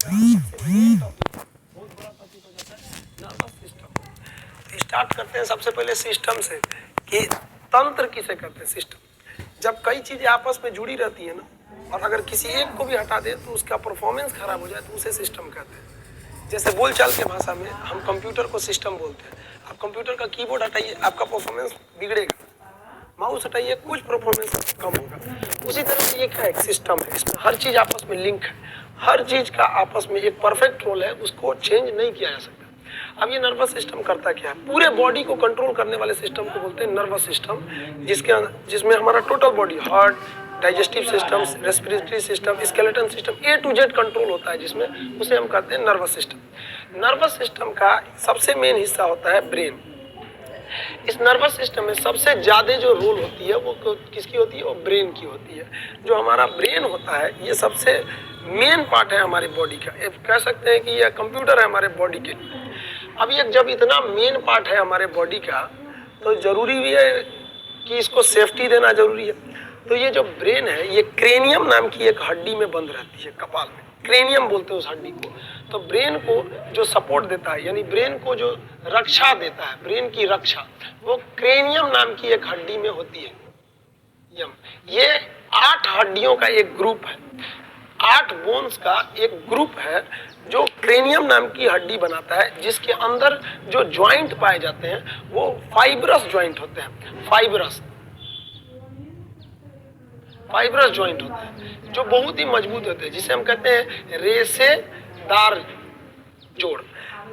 बहुत बड़ा टॉपिक हो जाता है नर्वस सिस्टम। स्टार्ट करते हैं सबसे पहले सिस्टम से कि तंत्र किसे कहते हैं। सिस्टम जब कई चीजें आपस में जुड़ी रहती है ना, और अगर किसी एक को भी हटा दे तो उसका परफॉर्मेंस खराब हो जाए तो उसे सिस्टम कहते हैं। जैसे बोलचाल के भाषा में हम कंप्यूटर को सिस्टम बोलते हैं। आप कंप्यूटर का कीबोर्ड हटाइए, आपका परफॉर्मेंस बिगड़ेगा। माउस हटाइए, कुछ परफॉर्मेंस कम होगा। उसी तरह से ये क्या है, सिस्टम है। इसमें हर चीज आपस में लिंक है, हर चीज का आपस में एक परफेक्ट रोल है, उसको चेंज नहीं किया जा सकता। अब ये नर्वस सिस्टम करता क्या है, पूरे बॉडी को कंट्रोल करने वाले सिस्टम को बोलते हैं नर्वस सिस्टम, जिसमें हमारा total body, heart, digestive system, respiratory system, skeleton system, A to Z control होता है, जिसमें उसे हम कहते हैं नर्वस सिस्टम। नर्वस सिस्टम का सबसे मेन हिस्सा होता है ब्रेन। इस नर्वस सिस्टम में सबसे ज्यादा जो रोल होती है वो किसकी होती है, वो ब्रेन की होती है। जो हमारा ब्रेन होता है ये सबसे मेन पार्ट है हमारी बॉडी का। कह सकते हैं कि ये कंप्यूटर है हमारे बॉडी के लिए। अब ये जब इतना मेन पार्ट है हमारे बॉडी का, तो जरूरी भी है कि इसको सेफ्टी देना जरूरी है। तो ये जो ब्रेन है ये क्रेनियम नाम की एक हड्डी में बंद रहती है, कपाल में। क्रेनियम बोलते हैं उस हड्डी को। तो ब्रेन को जो सपोर्ट देता है, यानी ब्रेन को जो रक्षा देता है, ब्रेन की रक्षा, वो क्रेनियम नाम की एक हड्डी में होती है। ये 8 हड्डियों का एक ग्रुप है, 8 बोन्स का एक ग्रुप है जो क्रेनियम नाम की हड्डी बनाता है, जिसके अंदर जो ज्वाइंट पाए जाते हैं वो फाइब्रस ज्वाइंट होते हैं। फाइब्रस ज्वाइंट होते हैं जो बहुत ही मजबूत होते हैं, जिसे हम कहते हैं रेशेदार जोड़।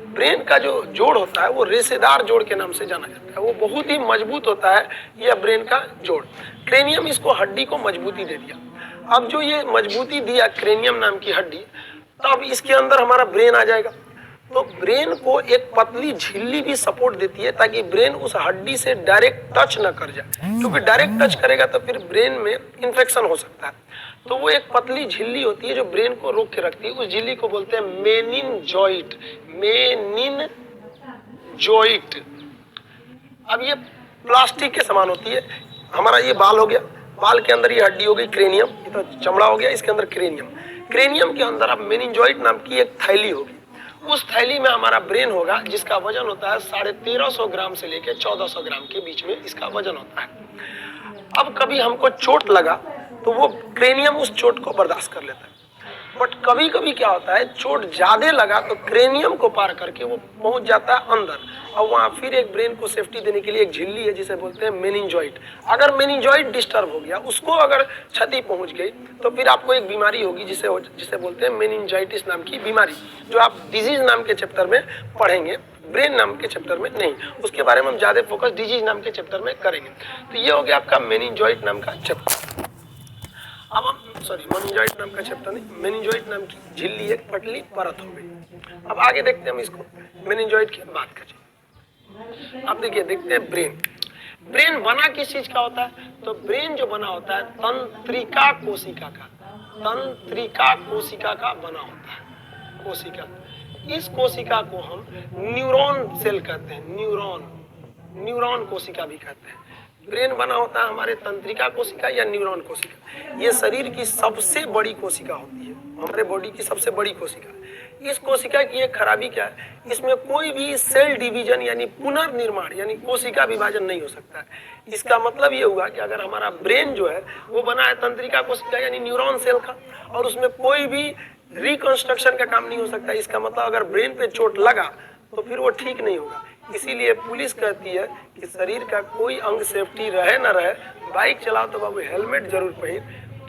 ब्रेन का जो जोड़ होता है वो रेशेदार जोड़ के नाम से जाना जाता है। वो बहुत ही मजबूत होता है यह ब्रेन का जोड़। क्रेनियम इसको हड्डी को मजबूती दे दिया। अब जो ये मजबूती दिया क्रेनियम नाम की हड्डी, तब इसके अंदर हमारा ब्रेन आ जाएगा। तो ब्रेन को एक पतली झिल्ली भी सपोर्ट देती है, ताकि ब्रेन उस हड्डी से डायरेक्ट टच न कर जाए, क्योंकि डायरेक्ट टच करेगा तो फिर ब्रेन में इंफेक्शन हो सकता है। तो वो एक पतली झिल्ली होती है जो ब्रेन को रोक के रखती है। उस झिल्ली को बोलते हैं मेनिनजॉइट। मेनिनजॉइट। अब ये प्लास्टिक के समान होती है। हमारा ये बाल हो गया, बाल के अंदर ये हड्डी हो गई क्रेनियम, ये तो चमड़ा हो गया, इसके अंदर क्रेनियम। क्रेनियम के अंदर अब मेनिनजॉइट नाम की एक थैली होगी। उस थैली में हमारा ब्रेन होगा, जिसका वजन होता है 1350 ग्राम से लेकर 1400 ग्राम के बीच में इसका वजन होता है। अब कभी हमको चोट लगा तो वो क्रेनियम उस चोट को बर्दाश्त कर लेता है। बट कभी कभी क्या होता है, चोट ज्यादा लगा तो क्रेनियम को पार करके वो पहुंच जाता है अंदर, और वहां फिर एक ब्रेन को सेफ्टी देने के लिए एक झिल्ली है जिसे बोलते हैं मेनिनजॉइट। अगर मेनिनजॉइट डिस्टर्ब हो गया, उसको अगर क्षति पहुंच गई, तो फिर आपको एक बीमारी होगी जिसे बोलते हैं मेनिनजाइटिस नाम की बीमारी, जो आप डिजीज नाम के चैप्टर में पढ़ेंगे, ब्रेन नाम के चैप्टर में नहीं। उसके बारे में हम ज्यादा फोकस डिजीज नाम के चैप्टर में करेंगे। तो ये हो गया आपका मेनिनजॉइट नाम का चैप्टर। अब हम मेनिनजॉइट नाम का चैप्टर नहीं, मेनिनजॉइट नाम की झिल्ली एक पतली परत हो गई। अब आगे देखते हैं हम इसको, मेनिनजॉइट की बात करें। अब देखिए, देखते हैं ब्रेन। ब्रेन बना किस चीज का होता है, तो ब्रेन जो बना होता है तंत्रिका कोशिका का। तंत्रिका कोशिका का बना होता है, कोशिका। इस कोशिका को हम न्यूरॉन सेल कहते हैं, न्यूरॉन कोशिका भी कहते हैं। ब्रेन बना होता है हमारे तंत्रिका कोशिका या न्यूरॉन कोशिका। ये शरीर की सबसे बड़ी कोशिका होती है, हमारे बॉडी की सबसे बड़ी कोशिका। इस कोशिका की एक खराबी क्या है, इसमें कोई भी सेल डिवीजन यानी पुनर्निर्माण यानी कोशिका विभाजन नहीं हो सकता है। इसका मतलब ये हुआ कि अगर हमारा ब्रेन जो है वो बना है तंत्रिका कोशिका यानी न्यूरॉन सेल का, और उसमें कोई भी रिकंस्ट्रक्शन का काम नहीं हो सकता। इसका मतलब अगर ब्रेन पे चोट लगा तो फिर वो ठीक नहीं होगा। इसीलिए पुलिस कहती है कि शरीर का कोई अंग सेफ्टी रहे ना रहे, बाइक चलाओ तो बाबू हेलमेट जरूर पहन,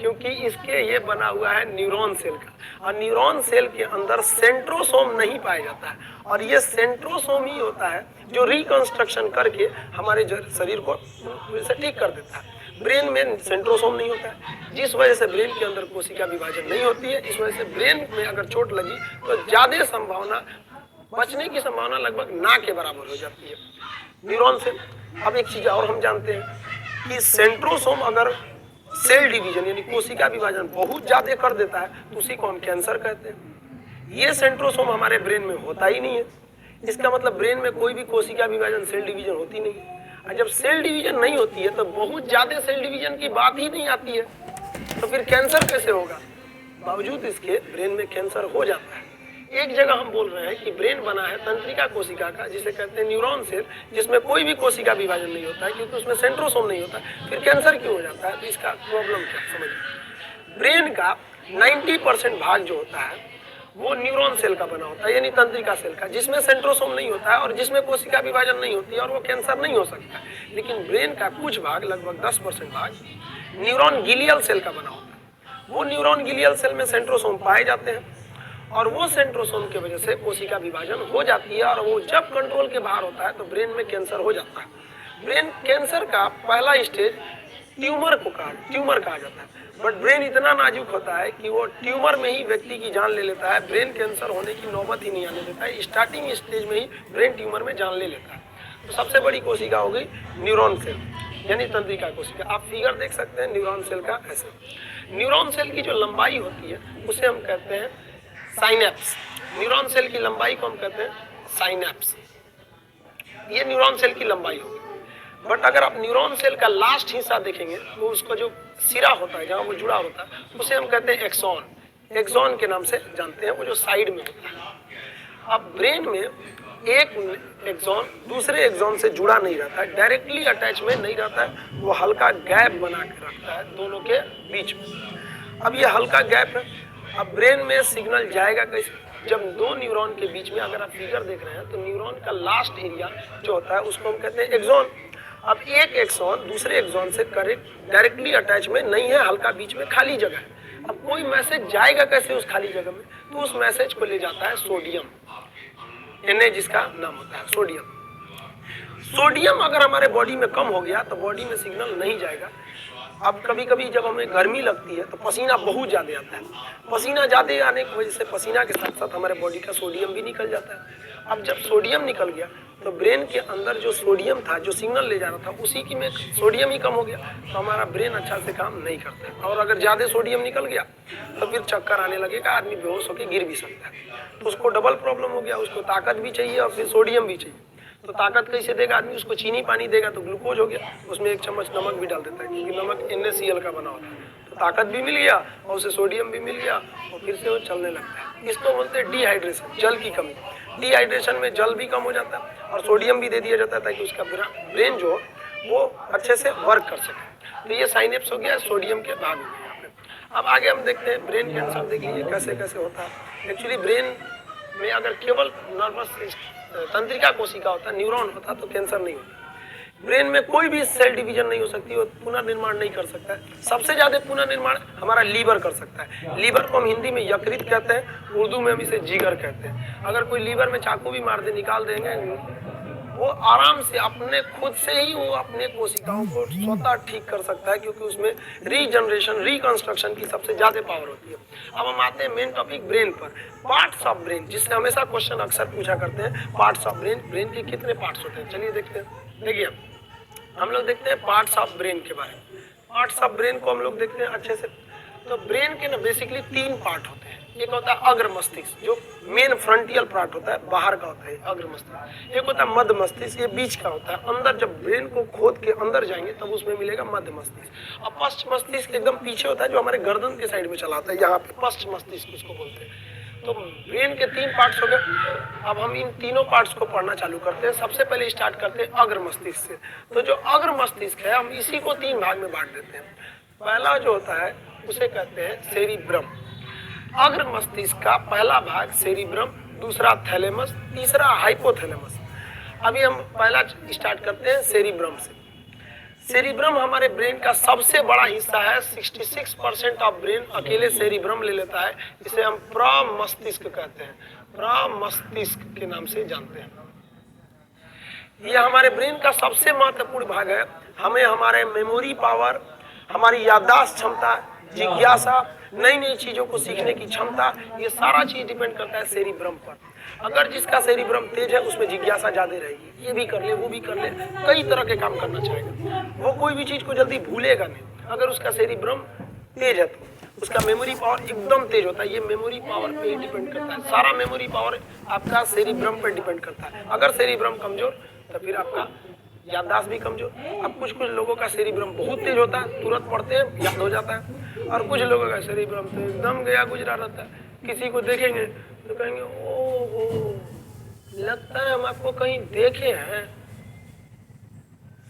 क्योंकि इसके ये बना हुआ है न्यूरॉन सेल का। और न्यूरॉन सेल के अंदर सेंट्रोसोम नहीं पाया जाता है, और ये सेंट्रोसोम ही होता है जो रिकंस्ट्रक्शन करके हमारे शरीर को ठीक कर देता है। ब्रेन में सेंट्रोसोम नहीं होता है, जिस वजह से ब्रेन के अंदर कोशिका विभाजन नहीं होती है। इस वजह से ब्रेन में अगर चोट लगी तो ज्यादा संभावना, बचने की संभावना लगभग ना के बराबर हो जाती है न्यूरॉन से। अब एक चीज और हम जानते हैं कि सेंट्रोसोम अगर सेल डिवीजन यानी कोशिका विभाजन बहुत ज्यादा कर देता है तो उसी को हम कैंसर कहते हैं। ये सेंट्रोसोम हमारे ब्रेन में होता ही नहीं है। इसका मतलब ब्रेन में कोई भी कोशिका विभाजन, सेल डिवीजन होती नहीं है। और जब सेल डिवीजन नहीं होती है तो बहुत ज्यादा सेल डिवीजन की बात ही नहीं आती है, तो फिर कैंसर कैसे होगा। बावजूद इसके ब्रेन में कैंसर हो जाता है। एक जगह हम बोल रहे हैं कि ब्रेन बना है तंत्रिका कोशिका का, जिसे कहते हैं न्यूरॉन सेल, जिसमें कोई भी कोशिका विभाजन नहीं होता है क्योंकि उसमें सेंट्रोसोम नहीं होता है। फिर कैंसर क्यों हो जाता है? तो इसका प्रॉब्लम क्या समझिए। ब्रेन का 90% भाग जो होता है वो न्यूरॉन सेल का बना होता है, यानी तंत्रिका सेल का, जिसमें सेंट्रोसोम नहीं होता है और जिसमें कोशिका विभाजन नहीं होती है, और वो कैंसर नहीं हो सकता है। लेकिन ब्रेन का कुछ भाग, लगभग 10% भाग न्यूरॉन गिलियल सेल का बना होता है। वो न्यूरॉन गिलियल सेल में सेंट्रोसोम पाए जाते हैं और वो सेंट्रोसोम की वजह से कोशिका विभाजन हो जाती है, और वो जब कंट्रोल के बाहर होता है तो ब्रेन में कैंसर हो जाता है। ब्रेन कैंसर का पहला स्टेज ट्यूमर कहा जाता है। बट ब्रेन इतना नाजुक होता है कि वो ट्यूमर में ही व्यक्ति की जान ले लेता है, ब्रेन कैंसर होने की नौबत ही नहीं आने देता है, स्टार्टिंग स्टेज में ही ब्रेन ट्यूमर में जान ले लेता है। तो सबसे बड़ी कोशिका हो गई न्यूरॉन सेल, यानी तंत्रिका कोशिका। आप फिगर देख सकते हैं न्यूरॉन सेल का ऐसे। न्यूरॉन सेल की जो लंबाई होती है उसे हम कहते हैं साइनेप्स। न्यूरॉन सेल की लंबाई को हम कहते हैं साइनेप्स। ये न्यूरॉन सेल की लंबाई होगी। बट अगर आप न्यूरॉन सेल का लास्ट हिस्सा देखेंगे तो उसका जो सिरा होता है, जहाँ वो जुड़ा होता है, उसे हम कहते हैं एक्सॉन। एक्सॉन के नाम से जानते हैं, वो जो साइड में होता है। अब ब्रेन में एक एक्सॉन दूसरे एक्सॉन से जुड़ा नहीं रहता है, डायरेक्टली अटैच में नहीं रहता है, वो हल्का गैप बना के रखता है दोनों के बीच में। अब ये हल्का गैप है, अब ब्रेन में सिग्नल जाएगा कैसे? जब दो न्यूरॉन के बीच में, अगर आप फिगर देख रहे हैं तो न्यूरॉन का लास्ट एरिया जो होता है उसको हम कहते हैं एक्सॉन। अब एक एक्सॉन दूसरे एक्सॉन से करेक्ट डायरेक्टली अटैच में नहीं है, हल्का बीच में खाली जगह है। अब कोई मैसेज जाएगा कैसे उस खाली जगह में? तो उस मैसेज को ले जाता है सोडियम, Na जिसका नाम होता है सोडियम। सोडियम अगर हमारे बॉडी में कम हो गया तो बॉडी में सिग्नल नहीं जाएगा। अब कभी कभी जब हमें गर्मी लगती है तो पसीना बहुत ज़्यादा आता है। पसीना ज़्यादा आने की वजह से पसीना के साथ साथ हमारे बॉडी का सोडियम भी निकल जाता है। अब जब सोडियम निकल गया तो ब्रेन के अंदर जो सोडियम था, जो सिग्नल ले जा रहा था, उसी की में सोडियम ही कम हो गया तो हमारा ब्रेन अच्छा से काम नहीं करता है। और अगर ज़्यादा सोडियम निकल गया तो फिर चक्कर आने लगेगा, आदमी बेहोश होकर गिर भी सकता है। तो उसको डबल प्रॉब्लम हो गया, उसको ताकत भी चाहिए और फिर सोडियम भी चाहिए। तो ताकत कैसे देगा आदमी? उसको चीनी पानी देगा तो ग्लूकोज हो गया, उसमें 1 चम्मच नमक भी डाल देता है क्योंकि नमक NaCl का बना होता है। तो ताकत भी मिल गया और उसे सोडियम भी मिल गया और फिर से वो चलने लगता है। इसको बोलते हैं डिहाइड्रेशन, जल की कमी। डिहाइड्रेशन में जल भी कम हो जाता है और सोडियम भी दे दिया जाता है ताकि उसका ब्रेन जो वो अच्छे से वर्क कर सके। तो ये साइनेप्स हो गया, सोडियम के भाग हो गए यहाँ पे। अब आगे हम देखते हैं ब्रेन कैंसर। देख लीजिए कैसे कैसे होता है। एक्चुअली ब्रेन में अगर केवल नर्वस तंत्रिका कोशिका होता, न्यूरॉन होता तो कैंसर नहीं होता। ब्रेन में कोई भी सेल डिवीजन नहीं हो सकती, वो पुनर्निर्माण नहीं कर सकता है। सबसे ज्यादा पुनर्निर्माण हमारा लीवर कर सकता है। लीवर को हम हिंदी में यकृत कहते हैं, उर्दू में हम इसे जिगर कहते हैं। अगर कोई लीवर में चाकू भी मार दे, निकाल देंगे, वो आराम से अपने खुद से ही वो अपने कोशिकाओं को स्वतः ठीक कर सकता है क्योंकि उसमें रीजनरेशन, रिकंस्ट्रक्शन की सबसे ज्यादा पावर होती है। अब हम आते हैं मेन टॉपिक ब्रेन पर। पार्ट्स ऑफ ब्रेन, जिससे हमेशा क्वेश्चन अक्सर पूछा करते हैं, पार्ट्स ऑफ ब्रेन। ब्रेन के कितने पार्ट्स होते हैं? चलिए देखते हैं। देखिए हम लोग देखते हैं पार्ट्स ऑफ ब्रेन के बारे में। पार्ट्स ऑफ ब्रेन को हम लोग देखते हैं अच्छे से। तो ब्रेन के ना बेसिकली 3 पार्ट होते हैं। एक होता है अग्र मस्तिष्क, जो मेन फ्रंटियल पार्ट होता है, बाहर का होता है अग्र मस्तिष्क। एक होता है मध्य मस्तिष्क, ये बीच का होता है। अंदर जब ब्रेन को खोद के अंदर जाएंगे तब उसमें मिलेगा मध्य मस्तिष्क। और पश्च मस्तिष्क एकदम पीछे होता है, जो हमारे गर्दन के साइड में चला आता है, यहाँ पे पश्च मस्तिष्क उसको बोलते हैं। तो ब्रेन के 3 पार्ट्स हो गए। अब हम इन तीनों पार्ट्स को पढ़ना चालू करते हैं। सबसे पहले स्टार्ट करते हैं अग्र मस्तिष्क से। तो जो अग्र मस्तिष्क है, हम इसी को 3 भाग में बांट देते हैं। पहला जो होता है उसे कहते हैं सेरिब्रम। अग्र मस्तिष्क का पहला भाग सेरिब्रम, दूसरा थैलेमस, तीसरा हाइपोथैलेमस। अभी हम पहला स्टार्ट करते हैं सेरिब्रम से। सेरिब्रम हमारे ब्रेन का सबसे बड़ा हिस्सा है। 66% ऑफ ब्रेन अकेले सेरिब्रम ले लेता है। इसे हम प्रमस्तिष्क कहते हैं, प्रमस्तिष्क के नाम से जानते हैं। यह हमारे ब्रेन का सबसे महत्वपूर्ण भाग है। हमें हमारे मेमोरी पावर, हमारी याददाश्त क्षमता, जिज्ञासा, नई नई चीजों को सीखने की क्षमता, ये सारा चीज डिपेंड करता है सेरिब्रम पर। अगर जिसका सेरिब्रम तेज है उसमें जिज्ञासा ज्यादा रहेगी, ये भी कर ले, वो भी कर ले, कई तरह के काम करना चाहेगा। वो कोई भी चीज को जल्दी भूलेगा नहीं। अगर उसका सेरिब्रम तेज है तो उसका मेमोरी पावर एकदम तेज होता है। ये मेमोरी पावर पे ही डिपेंड करता है। सारा मेमोरी पावर आपका सेरिब्रम पर डिपेंड करता है। अगर सेरिब्रम कमजोर तो फिर आपका याददाश्त भी कमजोर। अब कुछ लोगों का सेरिब्रम बहुत तेज होता है, तुरंत पढ़ते हैं याद हो जाता है। और कुछ लोगों का सेरिब्रम तो एकदम गया गुजरा रहता है। किसी को देखेंगे तो कहेंगे ओहो, लगता है हम आपको कहीं देखे हैं,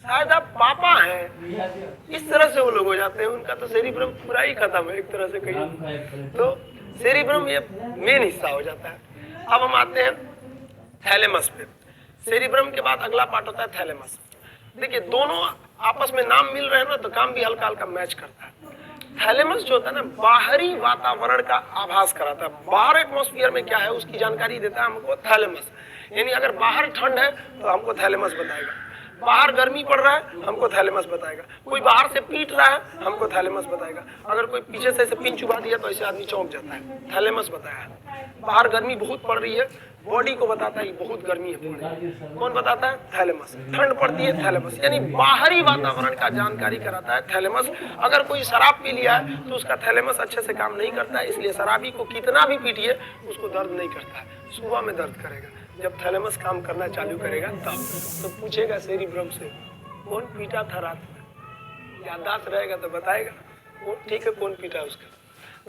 शायद आप पापा हैं। इस तरह से वो लोग हो जाते हैं, उनका तो सेरिब्रम पूरा ही खत्म है एक तरह से कहीं। तो सेरिब्रम ये मेन हिस्सा हो जाता है। अब हम आते हैं थैलेमस पे। सेरिब्रम के बाद अगला पार्ट होता है थैलेमस। देखिए दोनों आपस में नाम मिल रहे हैं ना, तो काम भी हल्का हल्का मैच करता है। थैलेमस जो होता है ना, बाहरी वातावरण का आभास कराता है, बाहर एटमॉस्फेयर में क्या है उसकी जानकारी देता है हमको थैलेमस। यानी अगर बाहर ठंड है तो हमको थैलेमस बताएगा, बाहर गर्मी पड़ रहा है हमको थैलेमस बताएगा, कोई बाहर से पीट रहा है हमको थैलेमस बताएगा, अगर कोई पीछे से ऐसे पिन चुबा दिया तो ऐसे आदमी चौंक जाता है, थैलेमस बताया है। बाहर गर्मी बहुत पड़ रही है, बॉडी को बताता है बहुत गर्मी है, कौन बताता है? थैलेमस। ठंड पड़ती है, थैलेमस। यानी बाहरी वातावरण का जानकारी कराता है थैलेमस। अगर कोई शराब पी लिया है तो उसका थैलेमस अच्छे से काम नहीं करता है, इसलिए शराबी को कितना भी पीटिए उसको दर्द नहीं करता है, सुबह में दर्द करेगा। जब थैलेमस काम करना चालू करेगा तब तो पूछेगा सेरिब्रम से कौन पीटा था रात में, याददाश्त रहेगा तो बताएगा वो ठीक है कौन पीटा उसका।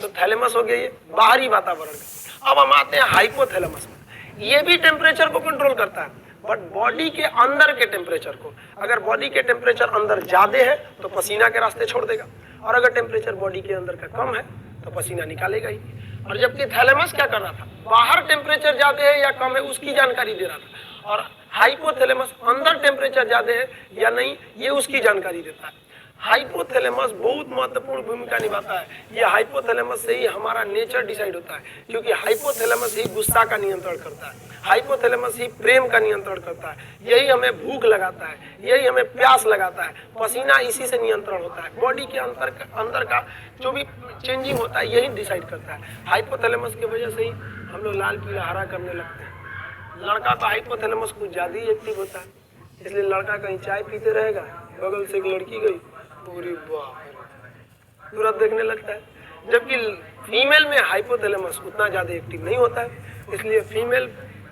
तो थैलेमस हो गया ये बाहरी वातावरण का। अब हम आते हैं हाइपोथैलेमस में। ये भी टेम्परेचर को कंट्रोल करता है, बट बॉडी के अंदर के टेम्परेचर को। अगर बॉडी के टेम्परेचर अंदर ज्यादा है तो पसीना के रास्ते छोड़ देगा, और अगर टेम्परेचर बॉडी के अंदर का कम है तो पसीना निकालेगा ही। और जबकि थैलेमस क्या कर रहा था, बाहर टेम्परेचर ज्यादा है या कम है उसकी जानकारी दे रहा था, और हाइपोथैलेमस अंदर टेम्परेचर ज्यादा है या नहीं ये उसकी जानकारी देता है। हाइपोथैलेमस बहुत महत्वपूर्ण भूमिका निभाता है। ये हाइपोथैलेमस से ही हमारा नेचर डिसाइड होता है, क्योंकि हाइपोथैलेमस ही गुस्सा का नियंत्रण करता है, हाइपोथैलेमस ही प्रेम का नियंत्रण करता है, यही हमें भूख लगाता है, यही हमें प्यास लगाता है, पसीना इसी से नियंत्रण होता है, बॉडी के अंदर का जो भी चेंजिंग होता है यही डिसाइड करता है। हाइपोथैलेमस की वजह से ही हम लोग लाल पीला हरा करने लगते हैं। लड़का का हाइपोथैलेमस कुछ ज्यादा ही एक्टिव होता है, इसलिए लड़का कहीं चाय पीते रहेगा, बगल से एक लड़की गई, पूरी तुरंत देखने लगता है। जबकि फीमेल में हाइपोथैलेमस उतना ज्यादा एक्टिव नहीं होता है, इसलिए फीमेल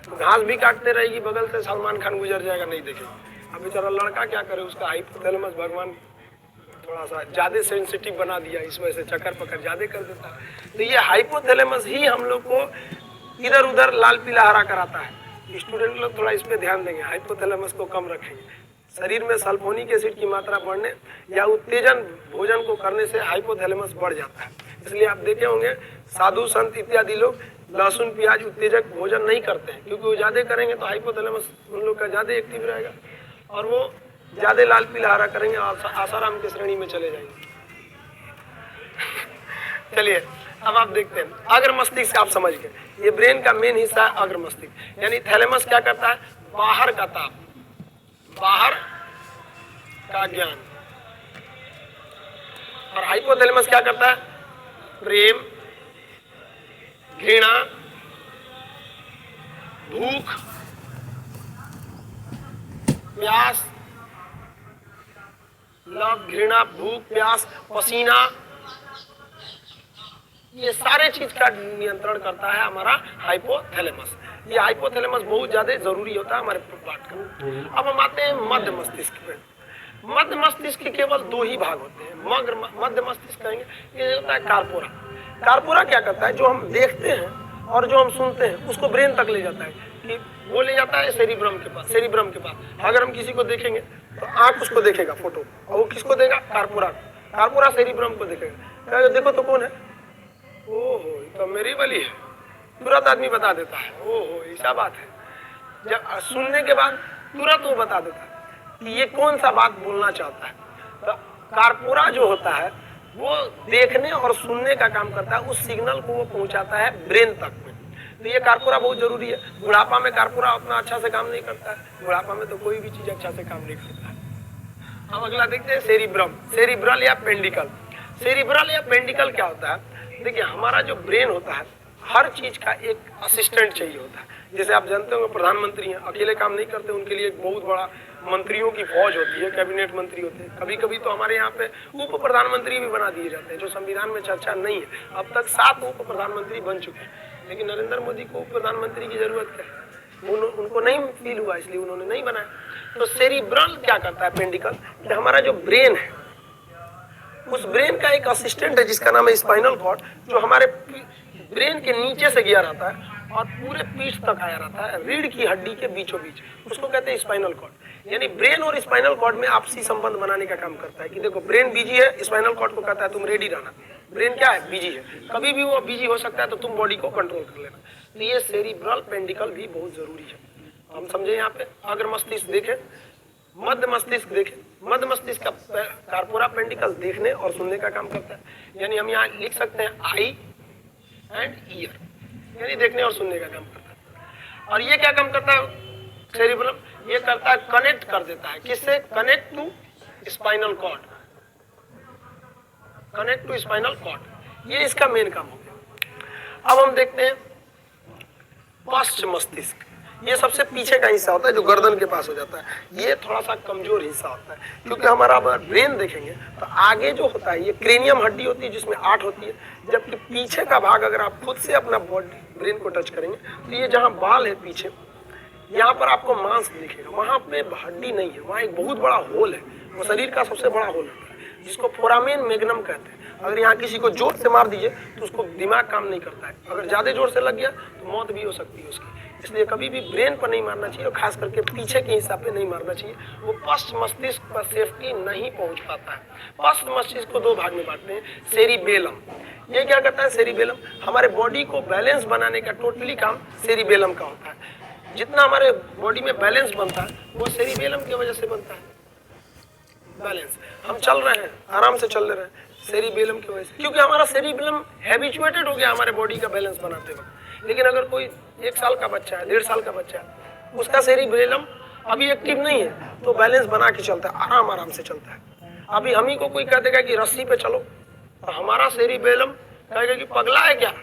घास भी काटते रहेगी, बगल से सलमान खान गुजर जाएगा नहीं देखेगी। अब बेचारा लड़का क्या करे, उसका हाइपोथैलेमस भगवान थोड़ा सा ज्यादा सेंसिटिव बना दिया, इस वजह से चक्कर पकड़ ज्यादा कर देता है। तो ये हाइपोथैलेमस ही हम लोग को इधर उधर लाल पीला हरा कराता है। स्टूडेंट लोग थोड़ा इस पे ध्यान देंगे, हाइपोथैलेमस को कम रखेंगे। शरीर में सल्फोनिक एसिड की मात्रा बढ़ने या उत्तेजन भोजन को करने से हाइपोथैलेमस बढ़ जाता है। इसलिए आप देखे होंगे साधु संत इत्यादि लोग लहसुन प्याज उत्तेजक भोजन नहीं करते हैं, क्योंकि वो ज्यादा करेंगे तो हाइपोथैलेमस उन लोग का ज्यादा एक्टिव रहेगा और वो ज्यादा लाल पीला हरा करेंगे और आसाराम की श्रेणी में चले जाएंगे। चलिए अब आप देखते हैं अग्र मस्तिष्क। आप समझ गए, ये ब्रेन का मेन हिस्सा है अग्र मस्तिष्क। यानी थैलेमस क्या करता है, बाहर का ताप, बाहर का ज्ञान, और हाइपोथैलेमस क्या करता है, प्रेम, घृणा, भूख, प्यास, लव, घृणा, भूख, प्यास, पसीना, ये सारे चीज का नियंत्रण करता है हमारा हाइपोथैलेमस। ये हाइपोथैलेमस बहुत ज्यादा जरूरी होता है हमारे पार्ट का। अब हम आते हैं मध्य मस्तिष्क पे। मध्य मस्तिष्क के केवल दो ही भाग होते हैं। मध्य मस्तिष्क कहेंगे, ये होता है कार्पोरा। कार्पोरा क्या करता है, जो हम देखते हैं और जो हम सुनते हैं उसको ब्रेन तक ले जाता है, कि वो ले जाता है सेरिब्रम के पास। सेरिब्रम के पास अगर हम किसी को देखेंगे तो आंख उसको देखेगा फोटो, और वो किसको देगा, कार्पोरा। कार्पोरा सेरिब्रम को देखेगा, देखो तो कौन है, ओहो तो मेरी वाली है, तुरंत आदमी बता देता है, ओहो ऐसा बात है। जब सुनने के बाद तुरंत वो बता देता है कि ये कौन सा बात बोलना चाहता है। तो कार्पोरा जो होता है वो देखने और सुनने का काम करता है, उस सिग्नल को वो पहुंचाता है ब्रेन तक में। तो ये कार्पोरा बहुत जरूरी है। बुढ़ापा में कार्पोरा उतना अच्छा से काम नहीं करता है, बुढ़ापा में तो कोई भी चीज अच्छा से काम नहीं करता है। अब अगला देखते हैं सेरिब्रम, सेरिब्रल या पेंडिकल। सेरिब्रल या पेंडिकल क्या होता है, देखिए हमारा जो ब्रेन होता है हर चीज का एक असिस्टेंट चाहिए होता है। जैसे आप जानते होंगे प्रधानमंत्री हैं, अकेले काम नहीं करते, उनके लिए एक बहुत बड़ा मंत्रियों की फौज होती है, कैबिनेट मंत्री होते हैं। कभी कभी तो हमारे यहाँ पे उप प्रधानमंत्री भी बना दिए जाते हैं, जो संविधान में चर्चा नहीं है। अब तक 7 उप प्रधानमंत्री बन चुके हैं, लेकिन नरेंद्र मोदी को उप प्रधानमंत्री की जरूरत क्या है, उनको नहीं फील हुआ इसलिए उन्होंने नहीं बनाया। तो सेरिब्रल क्या करता है, पेंडिकल, हमारा जो ब्रेन है उस ब्रेन का एक असिस्टेंट है जिसका नाम है स्पाइनल कॉर्ड, जो हमारे ब्रेन के नीचे से गया रहता है, और पूरे पीठ तक आया रहता है, रीढ़ की हड्डी के बीचों बीच, उसको कहते हैं स्पाइनल कॉर्ड। यानी ब्रेन और स्पाइनल कॉर्ड में आपसी संबंध बनाने का काम करता है कि देखो ब्रेन बिजी है, स्पाइनल कॉर्ड को कहता है तुम रेडी रहना। ब्रेन क्या है, बिजी है, कभी भी वो बिजी हो सकता है, तो तुम बॉडी को कंट्रोल कर लेना। तो ये सेरिब्रल पेंडिकल भी बहुत जरूरी है। हम समझे यहाँ पे, अगर मस्तिष्क देखें, मध्य मस्तिष्क देखें, मध्य मस्तिष्क का कार्पोरा पेंडिकल देखने और सुनने का काम करता है। यानी हम यहाँ लिख सकते हैं आई एंड ईयर, यानी देखने और सुनने का काम करता है। और ये क्या काम करता है सेरिब्रम, ये करता है कनेक्ट कर देता है, किससे, connect to spinal cord, connect to spinal cord, ये इसका मेन काम हो गया। अब हम देखते हैं पश्च मस्तिष्क, ये सबसे पीछे का हिस्सा होता है जो गर्दन के पास हो जाता है। ये थोड़ा सा कमजोर हिस्सा होता है, क्योंकि हमारा ब्रेन देखेंगे तो आगे जो होता है ये क्रेनियम हड्डी होती है जिसमें 8 होती है, जबकि पीछे का भाग अगर आप खुद से अपना बॉडी ब्रेन को टच करेंगे तो ये जहाँ बाल है पीछे, यहाँ पर आपको मांस दिखेगा, वहाँ पे हड्डी नहीं है, वहाँ एक बहुत बड़ा होल है, वो शरीर का सबसे बड़ा होल होता है जिसको फोरामेन मैग्नम कहते हैं। अगर यहाँ किसी को जोर से मार दीजिए तो उसको दिमाग काम नहीं करता है, अगर ज्यादा जोर से लग गया तो मौत भी हो सकती है उसकी। इसलिए कभी भी ब्रेन पर नहीं मारना चाहिए और खास करके पीछे के हिस्सा पे नहीं मारना चाहिए, वो पश्च मस्तिष्क पर सेफ्टी नहीं पहुंच पाता है। पश्च मस्तिष्क को 2 भाग में बांटते हैं, सेरिबेलम, ये क्या करता है, सेरिबेलम हमारे बॉडी को बैलेंस बनाने का टोटली काम सेरिबेलम का होता है। जितना हमारे बॉडी में बैलेंस बनता है वो सेरिबेलम की वजह से बनता है। बैलेंस, हम चल रहे हैं, आराम से चल रहे हैं सेरिबेलम की वजह से, क्योंकि हमारा सेरिबेलम हैबिचुएटेड हो गया हमारे बॉडी का बैलेंस बनाते वक्त। लेकिन अगर कोई 1 साल का बच्चा है, 1.5 साल का बच्चा है, उसका सेरिबेलम अभी एक्टिव नहीं है तो बैलेंस बना के चलता है, आराम आराम से चलता है। अभी हम ही को कोई कह देगा कि रस्सी पे चलो तो हमारा सेरिबेलम कहेगा कि पगला है क्या,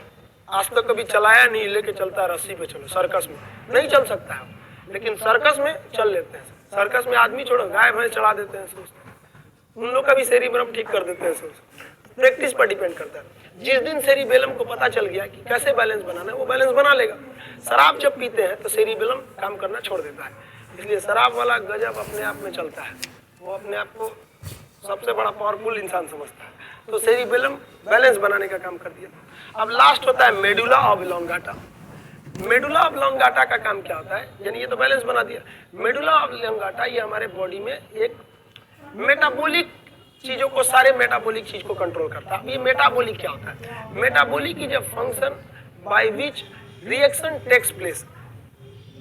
आज तक कभी चलाया नहीं, लेके चलता है रस्सी पे चलो। सर्कस में नहीं चल सकता है, लेकिन सर्कस में चल लेते हैं। सर्कस में आदमी छोड़ो, गाय भैंस चढ़ा देते हैं, उन लोग का भी सेरिबेलम ठीक कर देते हैं। प्रैक्टिस पर डिपेंड करता है। जिस दिन सेरिबेलम को पता चल गया कि कैसे बैलेंस बनाना है, वो बैलेंस बना लेगा। शराब जब पीते हैं तो सेरिबेलम काम करना छोड़ देता है, इसलिए शराब वाला गजब अपने आप में चलता है, वो अपने आप को सबसे बड़ा पावरफुल इंसान समझता है। तो सेरिबेलम बैलेंस बनाने का काम कर दिया। अब लास्ट होता है मेडुला ऑब्लोंगाटा। मेडुला ऑब्लोंगाटा का काम क्या होता है, यानी ये तो बैलेंस बना दिया। मेडुला ऑब्लोंगाटा ये हमारे बॉडी में एक मेटाबॉलिक चीजों को, सारे मेटाबॉलिक चीज को कंट्रोल करता है। अब ये मेटाबॉलिक क्या होता है, metabolic is a function by which reaction takes place.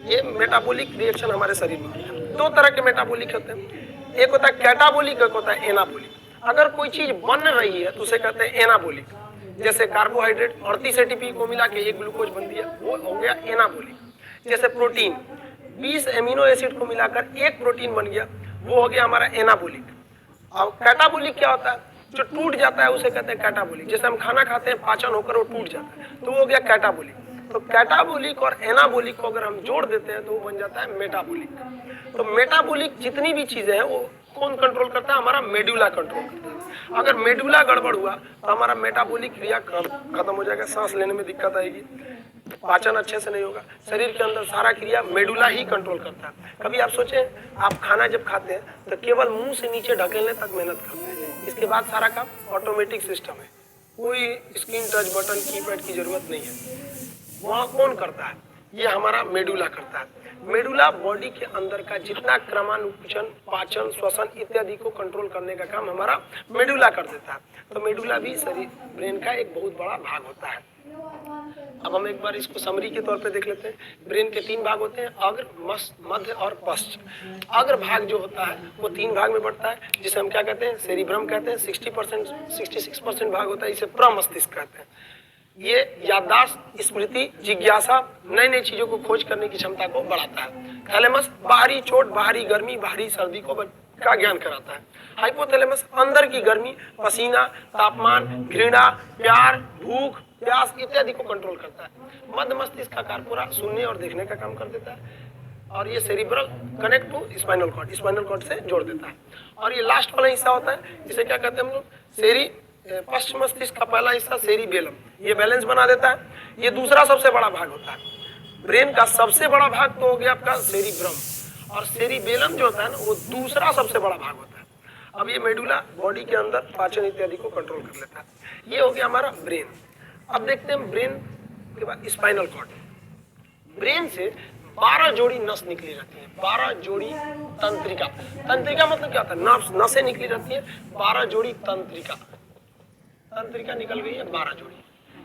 ये मेटाबॉलिक रिएक्शन हमारे शरीर में 2 तरह के मेटाबॉलिक होते हैं, एक होता है कैटाबॉलिक, एक होता है एनाबॉलिक। अगर कोई चीज बन रही है तो उसे कहते हैं एनाबॉलिक, जैसे कार्बोहाइड्रेट 38 एटीपी को मिला के एक ग्लूकोज बन दिया, वो हो गया एनाबॉलिक। जैसे प्रोटीन 20 एमिनो एसिड को मिलाकर एक प्रोटीन बन गया, वो हो गया हमारा एनाबॉलिक। और कैटाबॉलिक क्या होता है, जो टूट जाता है उसे कहते हैं कैटाबॉलिक। जैसे हम खाना खाते हैं, पाचन होकर वो टूट जाता है, तो वो हो गया कैटाबॉलिक। तो कैटाबॉलिक और एनाबॉलिक को अगर हम जोड़ देते हैं तो वो बन जाता है मेटाबॉलिक। तो मेटाबॉलिक जितनी भी चीजें हैं वो कौन कंट्रोल करता है, हमारा मेडुला कंट्रोल करता है। अगर मेडुला गड़बड़ हुआ तो हमारा मेटाबॉलिक क्रिया खत्म हो जाएगा, सांस लेने में दिक्कत आएगी, पाचन अच्छे से नहीं होगा। शरीर के अंदर सारा क्रिया मेडुला ही कंट्रोल करता है। कभी आप सोचें, आप खाना जब खाते हैं तो केवल मुंह से नीचे ढकेलने तक मेहनत करते हैं, इसके बाद सारा काम ऑटोमेटिक सिस्टम है, कोई स्क्रीन टच बटन कीपैड की जरूरत नहीं है। वहाँ कौन करता है, ये हमारा मेडुला करता है। मेडुला बॉडी के अंदर का जितना क्रमानुपाचन, पाचन, श्वसन इत्यादि को कंट्रोल करने का काम हमारा मेडुला कर देता है। तो मेडुला भी शरीर ब्रेन का एक बहुत बड़ा भाग होता है। अब हम एक बार इसको समरी के तौर पे देख लेते हैं। ब्रेन के 3 भाग होते हैं, अग्र, मध्य और पश्च। अग्र भाग जो होता है वो 3 भाग में बढ़ता है, जिसे हम क्या कहते हैं, सेरिब्रम कहते हैं। 66% भाग होता है, इसे प्रमस्तिष्क कहते हैं। ये याददाश्त, स्मृति, जिज्ञासा, नई नई चीजों को खोज करने की क्षमता को बढ़ाता है। थैलेमस बाहरी चोट, बाहरी गर्मी, बाहरी सर्दी का ज्ञान कराता है। हाइपोथैलेमस अंदर की गर्मी, पसीना, तापमान, घृणा, प्यार, भूख, प्यास इत्यादि को कंट्रोल करता है। मध्य मस्तिष्क का कार्पोरा सुनने और देखने का काम कर देता है। और ये cerebral connect to spinal cord, spinal cord से जोड़ देता है। और ये लास्ट वाला हिस्सा होता है, जिसे क्या कहते हैं हम लोग, पश्चिम मस्तिष्क का पहला हिस्सा सेरिबेलम, ये बैलेंस बना देता है। ये दूसरा सबसे बड़ा भाग होता है। ब्रेन का सबसे बड़ा भाग तो हो गया आपका सेरिब्रम, और सेरिबेलम जो होता है ना, वो दूसरा सबसे बड़ा भाग होता है। अब ये मेडुला बॉडी के अंदर पाचन इत्यादि को कंट्रोल कर लेता है। ये हो गया हमारा ब्रेन। अब देखते हैं ब्रेन के बाद स्पाइनल कॉर्ड। ब्रेन से 12 जोड़ी नस निकली रहती है, 12 जोड़ी तंत्रिका। तंत्रिका मतलब क्या होता है? नसें निकली रहती है, 12 जोड़ी तंत्रिका, तंत्रिका निकल गई है 12 जोड़ी।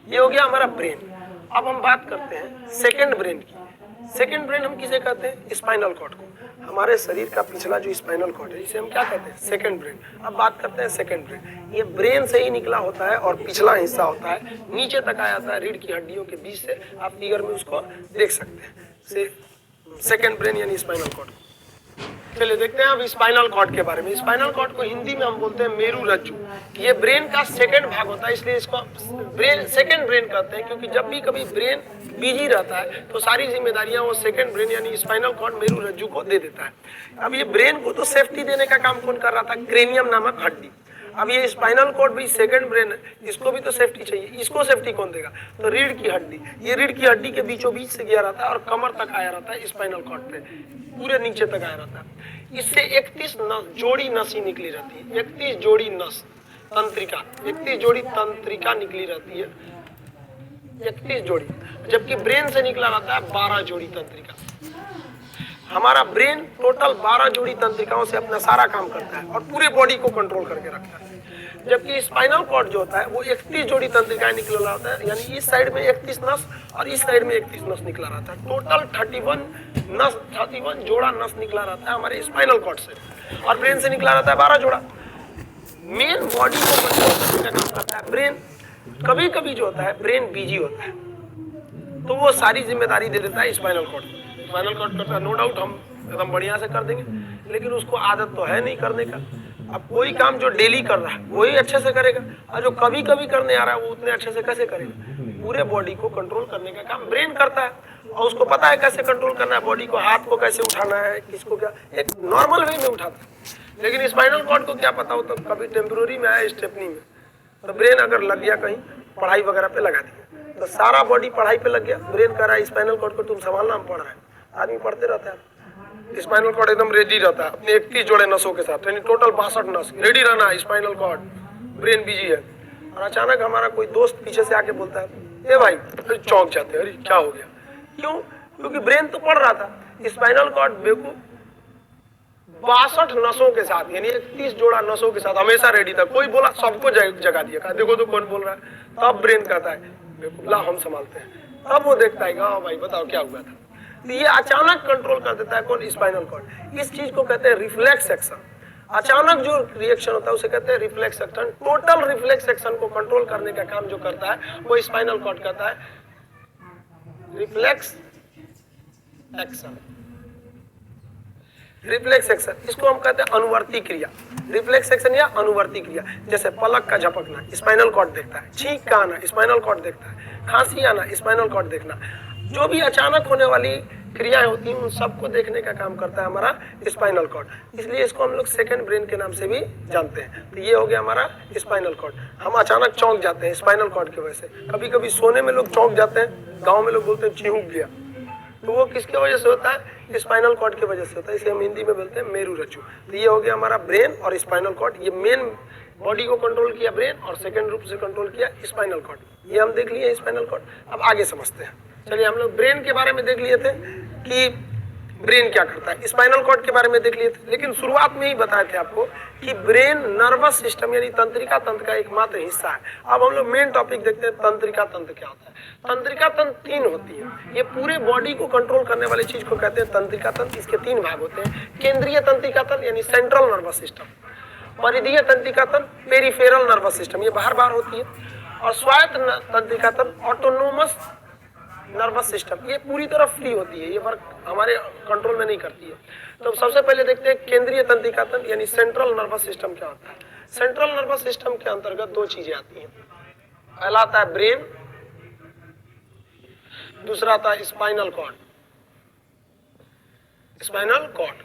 ये हो गया हमारा ब्रेन। अब हम बात करते हैं सेकंड ब्रेन की। सेकंड ब्रेन हम किसे कहते हैं? स्पाइनल कॉर्ड को। हमारे शरीर का पिछला जो स्पाइनल कॉर्ड है इसे हम क्या कहते हैं? Second brain. अब बात करते हैं सेकंड ब्रेन। ये ब्रेन से ही निकला होता है और पिछला हिस्सा होता है, नीचे तक आ जाता है रीढ़ की हड्डियों के बीच से। आप फिगर में उसको देख सकते हैं, सेकंड ब्रेन यानी स्पाइनल कॉर्ड। चलिए देखते हैं अब स्पाइनल कॉर्ड के बारे में। स्पाइनल कॉर्ड को हिंदी में हम बोलते हैं मेरू रज्जु। ये ब्रेन का सेकंड भाग होता है, इसलिए इसको ब्रेन सेकंड ब्रेन कहते हैं, क्योंकि जब भी कभी ब्रेन बिजी रहता है तो सारी जिम्मेदारियां वो सेकंड ब्रेन यानी स्पाइनल कॉर्ड मेरू रज्जु को दे देता है। अब ये ब्रेन को तो सेफ्टी देने का काम कौन कर रहा था? क्रेनियम नामक हड्डी। अब ये स्पाइनल कॉर्ड भी सेकंड ब्रेन है, इसको भी तो सेफ्टी चाहिए। इसको सेफ्टी कौन देगा? तो रीढ़ की हड्डी। ये रीढ़ की हड्डी के बीचों बीच से गया रहता है और कमर तक आया रहता है, स्पाइनल कॉर्ड पे पूरे नीचे तक आया रहता है। इससे 31 जोड़ी नसें निकली रहती है, 31 जोड़ी नस तंत्रिका, 31 जोड़ी तंत्रिका निकली रहती है, 31 जोड़ी। जबकि ब्रेन से निकला रहता है 12 जोड़ी तंत्रिका। हमारा ब्रेन टोटल 12 जोड़ी तंत्रिकाओं से अपना सारा काम करता है और पूरे बॉडी को कंट्रोल करके रखता है। जबकि स्पाइनल कॉर्ड जो होता है वो 31 जोड़ी तंत्रिकाएं निकला रहता है, यानी इस साइड में 31 नस और इस साइड में 31 नस निकला रहता है। टोटल 31 जोड़ा नस निकला रहता है हमारे स्पाइनल कॉर्ड से, और ब्रेन से निकला रहता है 12 जोड़ा। मेन बॉडी को कंट्रोल करने का काम करता है ब्रेन। कभी कभी जो होता है ब्रेन बिजी होता है तो वो सारी जिम्मेदारी दे देता है स्पाइनल कॉर्ड। स्पाइनल कॉर्ड करता है, नो डाउट हम एकदम बढ़िया से कर देंगे, लेकिन उसको आदत तो है नहीं करने का। अब कोई काम जो डेली कर रहा है वही अच्छे से करेगा, और जो कभी कभी करने आ रहा है वो उतने अच्छे से कैसे करेगा? पूरे बॉडी को कंट्रोल करने का काम ब्रेन करता है, और उसको पता है कैसे कंट्रोल करना है बॉडी को, हाथ को कैसे उठाना है, किसको क्या, एक नॉर्मल वे में उठाता है। लेकिन स्पाइनल कॉर्ड को क्या पता हो, तो कभी टेम्पररी में आया, स्टेपनी में, तो ब्रेन अगर लग गया कहीं पढ़ाई वगैरह पे लगा दिया तो सारा बॉडी पढ़ाई पे लग गया। ब्रेन कह रहा है स्पाइनल कॉर्ड को तुम संभालना, हम पढ़ रहे हैं। आदमी पढ़ते रहता है, स्पाइनल कॉर्ड एकदम रेडी रहता है अपने 31 जोड़े नसों के साथ, यानी टोटल 62 नस रेडी रहना है। स्पाइनल कॉर्ड, ब्रेन बिजी है, और अचानक हमारा कोई दोस्त पीछे से आके बोलता है ए भाई, चौंक जाते हैं, अरे क्या हो गया? क्यों? क्योंकि ब्रेन तो पढ़ रहा था। स्पाइनल कॉर्ड बेवकूफ 62 नसों के साथ, यानी 31 जोड़ा नसों के साथ हमेशा रेडी था। कोई बोला सबको जगा दिया, कहा देखो तो कौन बोल रहा है। तब ब्रेन कहता है बेवकूफ, ला हम संभालते हैं। तब वो देखता है हाँ भाई बताओ क्या हुआ था। तो ये अचानक कंट्रोल कर देता है कौन? Spinal cord. इस चीज को कहते हैं रिफ्लेक्स एक्शन। अचानक जो रिएक्शन होता है उसे कहते हैं reflex action. Total reflex action को कंट्रोल करने का काम जो करता है वो स्पाइनल कॉर्ड करता है, रिफ्लेक्स एक्शन। रिफ्लेक्स एक्शन, इसको हम कहते हैं अनुवर्ती क्रिया। रिफ्लेक्स एक्शन या अनुवर्ती क्रिया, जैसे पलक का झपकना स्पाइनल कॉर्ड देखता है, छींक का आना स्पाइनल कॉर्ड देखता है, खांसी आना स्पाइनल कॉर्ड देखना, जो भी अचानक होने वाली क्रियाएं होती हैं उन सबको देखने का काम करता है हमारा स्पाइनल कॉर्ड। इसलिए इसको हम लोग सेकंड ब्रेन के नाम से भी जानते हैं। तो ये हो गया हमारा स्पाइनल कॉर्ड। हम अचानक चौंक जाते हैं स्पाइनल कॉर्ड की वजह से। कभी कभी सोने में लोग चौंक जाते हैं, गाँव में लोग बोलते हैं चिहुक गया, तो वो किसके वजह से होता है? स्पाइनल कॉर्ड की वजह से होता है। इसे हम हिंदी में बोलते हैं मेरू रज्जु। तो ये हो गया हमारा ब्रेन और स्पाइनल कॉर्ड। ये मेन बॉडी को कंट्रोल किया ब्रेन, और सेकंड रूप से कंट्रोल किया स्पाइनल कॉर्ड। ये हम देख लिए स्पाइनल कॉर्ड। अब आगे समझते हैं। चलिए, हम लोग ब्रेन के बारे में देख लिए थे कि ब्रेन क्या करता है, स्पाइनल कॉर्ड के बारे में देख लिए थे, लेकिन शुरुआत में ही बताए थे आपको कि ब्रेन नर्वस सिस्टम यानी तंत्रिका तंत्र का एकमात्र हिस्सा है। अब हम लोग मेन टॉपिक देखते हैं, तंत्रिका तंत्र क्या होता है। तंत्रिका तंत्र 3 होती है। ये पूरे बॉडी को कंट्रोल करने वाली चीज को कहते हैं तंत्रिका तंत्र। इसके 3 भाग होते हैं, केंद्रीय तंत्रिका तंत्र यानी सेंट्रल नर्वस सिस्टम, परिधीय तंत्रिका तंत्र पेरिफेरल नर्वस सिस्टम, ये बाहर बाहर होती है, और स्वायत्त तंत्रिका तंत्र ऑटोनोमस नर्वस सिस्टम, ये पूरी तरह फ्री होती है, ये वर्क हमारे कंट्रोल में नहीं करती है। तो सबसे पहले देखते हैं केंद्रीय तंत्रिका तंत्र यानी सेंट्रल नर्वस सिस्टम क्या होता है। सेंट्रल नर्वस सिस्टम के अंतर्गत 2 चीजें आती हैं। पहला आता है ब्रेन, दूसरा आता है spinal cord. Spinal cord,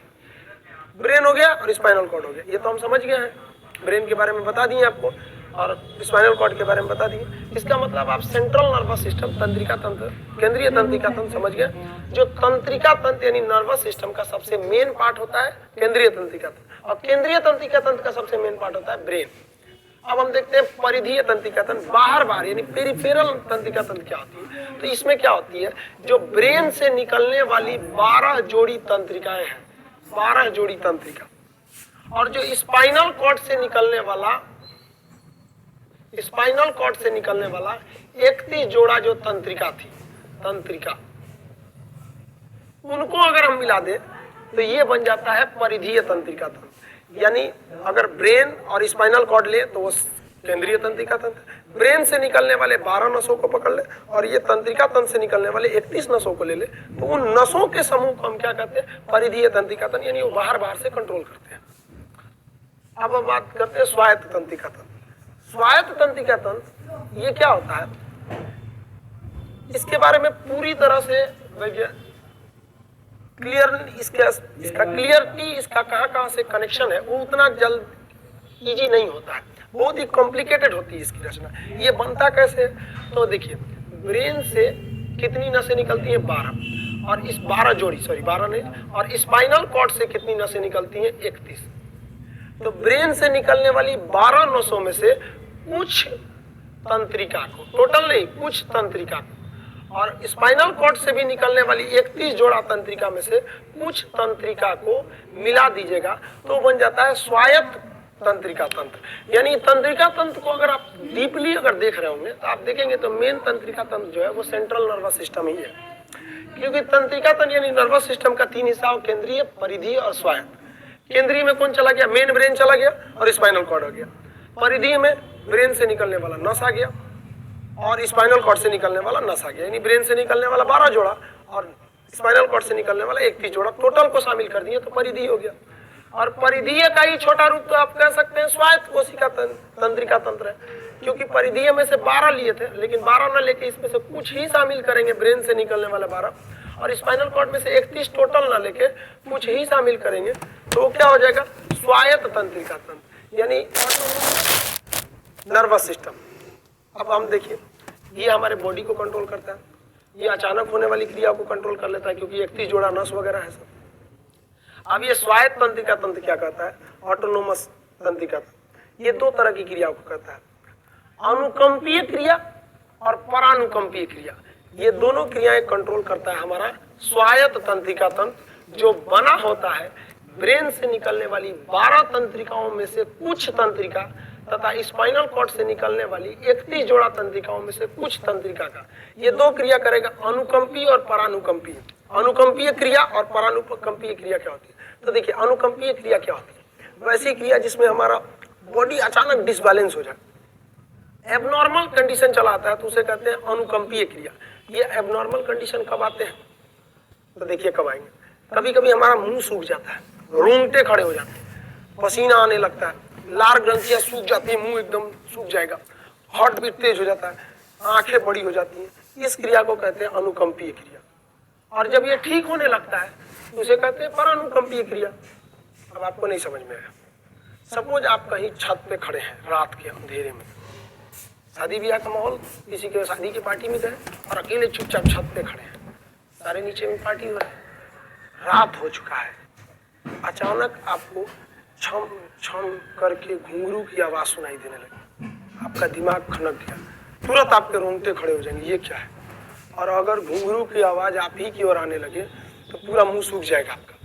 brain हो गया और स्पाइनल कॉर्ड हो गया, ये तो हम समझ गए हैं। ब्रेन के बारे में बता दिए आपको, और स्पाइनल कॉर्ड के बारे में बता दिए। इसका मतलब आप सेंट्रल नर्वस सिस्टम, तंत्रिका तंत्र, केंद्रीय तंत्रिका तंत्र समझ गए। जो तंत्रिका तंत्र यानी नर्वस सिस्टम का सबसे मेन पार्ट होता है केंद्रीय तंत्रिका तंत्र, और केंद्रीय तंत्रिका तंत्र का सबसे मेन पार्ट होता है ब्रेन। अब हम देखते हैं परिधीय तंत्रिका तंत्र, बाहर बाहर यानी पेरिफेरल तंत्रिका तंत्र क्या होती है। तो इसमें क्या होती है, जो ब्रेन से निकलने वाली 12 जोड़ी तंत्रिकाएं हैं, 12 जोड़ी तंत्रिका, और जो स्पाइनल कॉर्ड से निकलने वाला 31 जोड़ा जो तंत्रिका थी, तंत्रिका, उनको अगर हम मिला दें तो ये बन जाता है परिधीय तंत्रिका तंत्र। यानी अगर ब्रेन और स्पाइनल कॉर्ड ले तो वो केंद्रीय तंत्रिका तंत्र, ब्रेन से निकलने वाले 12 नसों को पकड़ ले और ये तंत्रिका तंत्र से निकलने वाले 31 नसों को ले ले, तो उन नसों के समूह को हम क्या कहते हैं, परिधीय तंत्रिका तंत्र, यानी वो बाहर बाहर से कंट्रोल करते हैं। अब हम बात करते हैं स्वायत्त तंत्रिका तंत्र। स्वायत्त तंत्रिका तंत्र ये क्या होता है, इसके बारे में पूरी तरह से क्लियर, इसका क्लियरिटी, इसका कहाँ से कनेक्शन है वो उतना जल्द इजी नहीं होता है, बहुत ही कॉम्प्लिकेटेड होती है इसकी रचना। ये बनता कैसे, तो देखिए ब्रेन से कितनी नसें निकलती हैं, 12, और इस 12 जोड़ी, सॉरी 12 नहीं, और स्पाइनल कॉर्ड से कितनी नसें निकलती हैं, 31। तो ब्रेन से निकलने वाली 12 नसों में से कुछ तंत्रिका को, टोटल नहीं, कुछ तंत्रिका को, और स्पाइनल कॉर्ड से भी निकलने वाली 31 जोड़ा तंत्रिका में से कुछ तंत्रिका को मिला दीजिएगा तो बन जाता है स्वायत्त तंत्रिका तंत्र। यानी तंत्रिका तंत्र को अगर आप डीपली अगर देख रहे होंगे तो आप देखेंगे तो मेन तंत्रिका तंत्र जो है वो सेंट्रल नर्वस सिस्टम ही है, क्योंकि तंत्रिका तंत्र यानी नर्वस सिस्टम का 3 हिस्सा, केंद्रीय, परिधीय और स्वायत्त। केंद्रीय में कौन चला गया, मेन ब्रेन चला गया और स्पाइनल कॉर्ड आ गया। परिधीय में ब्रेन से निकलने वाला नस आ गया और स्पाइनल कॉर्ड से निकलने वाला नस आ गया, यानी ब्रेन से निकलने वाला 12 जोड़ा और स्पाइनल कॉर्ड से निकलने वाला 31 जोड़ा, टोटल को शामिल कर दिए तो परिधीय हो गया। और परिधीय का ही छोटा रूप तो आप कह सकते हैं स्वायत्त कोशिका तंत्रिका तंत्र है, क्योंकि परिधीय में से 12 लिए थे, लेकिन 12 न लेके इसमें से कुछ ही शामिल करेंगे, ब्रेन से निकलने वाला 12, और स्पाइनल कॉर्ड में से 31 टोटल न लेके कुछ ही शामिल करेंगे, तो क्या हो जाएगा, स्वायत्त तंत्रिका तंत्र, यानी नर्वस सिस्टम। अब हम देखिए, ये हमारे बॉडी को कंट्रोल करता है, ये अचानक होने वाली क्रिया को कंट्रोल कर लेता है, क्योंकि 31 जोड़ा नस वगैरह है सब। अब ये स्वायत्त तंत्रिका तंत्र क्या कहता है, ऑटोनोमस तंत्रिका तंत्र, ये 2 तरह की क्रियाओं को कहता है, अनुकंपीय क्रिया और परानुकंपीय क्रिया। ये दोनों क्रियाएं कंट्रोल करता है हमारा स्वायत्त तंत्रिका तंत्र, जो बना होता है ब्रेन से निकलने वाली 12 तंत्रिकाओं में से कुछ तंत्रिका तथा स्पाइनल कॉर्ड से निकलने वाली 31 जोड़ा तंत्रिकाओं में से कुछ तंत्रिका का। ये 2 क्रिया करेगा, अनुकंपीय और परानुकंपीय। अनुकंपीय क्रिया और परानुकंपीय क्रिया क्या होती है, तो देखिए अनुकंपीय क्रिया क्या होती है, वैसी क्रिया जिसमें हमारा बॉडी अचानक डिसबैलेंस हो जाए, एबनॉर्मल कंडीशन चला आता है, तो उसे कहते हैं अनुकंपीय क्रिया। ये एबनॉर्मल कंडीशन कब आते हैं, तो देखिए कब आएंगे, कभी कभी हमारा मुंह सूख जाता है, रोंगटे खड़े हो जाते हैं, पसीना आने लगता है, लार ग्रंथियां सूख जाती है, मुंह एकदम सूख जाएगा, हार्ट बीट तेज हो जाता है, आंखें बड़ी हो जाती हैं, इस क्रिया को कहते हैं अनुकंपीय क्रिया। और जब ये ठीक होने लगता है तो उसे कहते हैं परानुकंपीय क्रिया। अब आपको नहीं समझ में आया, सपोज आप कहीं छत पे खड़े हैं रात के अंधेरे में, शादी ब्याह का माहौल, किसी के शादी की पार्टी में गए और अकेले चुपचाप छत पे खड़े हैं, सारे नीचे में पार्टी हो रही है, रात हो चुका है, अचानक आपको छम छम करके घुंघरू की आवाज सुनाई देने लगी, आपका दिमाग खनक गया, तुरंत आपके रोंगटे खड़े हो जाएंगे, ये क्या है। और अगर घुंघरू की आवाज आप ही की ओर आने लगे तो पूरा मुंह सूख जाएगा आपका,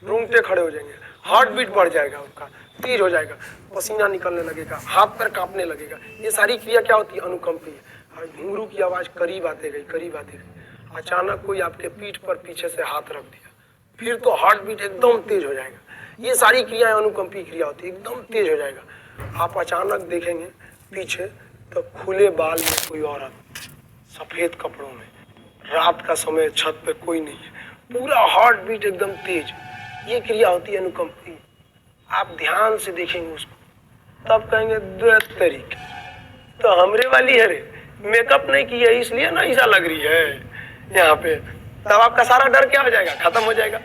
रोंगटे खड़े हो जाएंगे, हार्ट बीट बढ़ जाएगा, आपका तेज हो जाएगा, पसीना निकलने लगेगा, हाथ पैर कांपने लगेगा। ये सारी क्रिया क्या होती है, अनुकंपीय। और घुंघरू की आवाज करीब आते गई, करीब आते गई, अचानक कोई आपके पीठ पर पीछे से हाथ रख दिया, फिर तो हार्ट बीट एकदम तेज हो जाएगा। ये सारी क्रियाएं अनुकंपीय क्रिया होती है, एकदम तेज हो जाएगा। आप अचानक देखेंगे पीछे तो खुले बाल में कोई औरत, सफेद कपड़ों में, रात का समय, छत पे कोई नहीं है, पूरा हार्ट बीट एकदम तेज, ये क्रिया होती है अनुकंपीय। आप ध्यान से देखेंगे उसको, तब कहेंगे द्वैत तरीके तो हमरे वाली है रे, मेकअप नहीं की है इसलिए ना ऐसा लग रही है यहाँ पे, तब आपका सारा डर क्या हो जाएगा, खत्म हो जाएगा।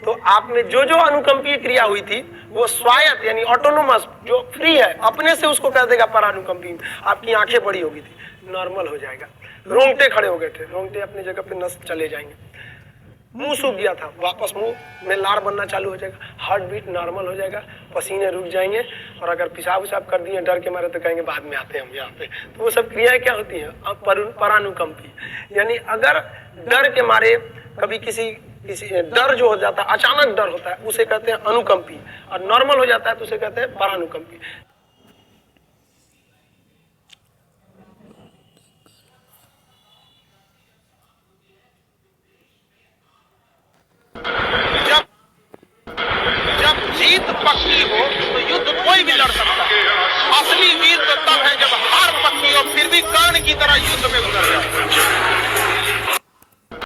तो आप में जो जो अनुकंपीय क्रिया हुई थी वो स्वायत्त यानी ऑटोनोमस, जो फ्री है, अपने से उसको कह देगा परानुकंपीय। आपकी आंखें बड़ी हो गई थी, नॉर्मल हो जाएगा, रोंगटे खड़े हो गए थे, रोंगटे अपनी जगह पे नस चले जाएंगे। मुंह सूख गया था, वापस मुंह में लार बनना चालू हो जाएगा, हार्ट बीट नॉर्मल हो जाएगा, पसीने रुक जाएंगे, और अगर पेशाब उसाब कर दिए डर के मारे तो कहेंगे बाद में आते हैं हम यहाँ पे। तो वो सब क्रियाएं क्या होती हैं? परानुकंपी। यानी अगर डर के मारे कभी किसी डर जो हो जाता है, अचानक डर होता है, उसे कहते हैं अनुकंपी, और नॉर्मल हो जाता है तो उसे कहते हैं परानुकंपी। जब जीत पक्की हो तो युद्ध कोई भी लड़ सकता है। असली वीर तो तब है जब हार पक्की हो फिर भी कर्ण की तरह युद्ध में उतर जाए।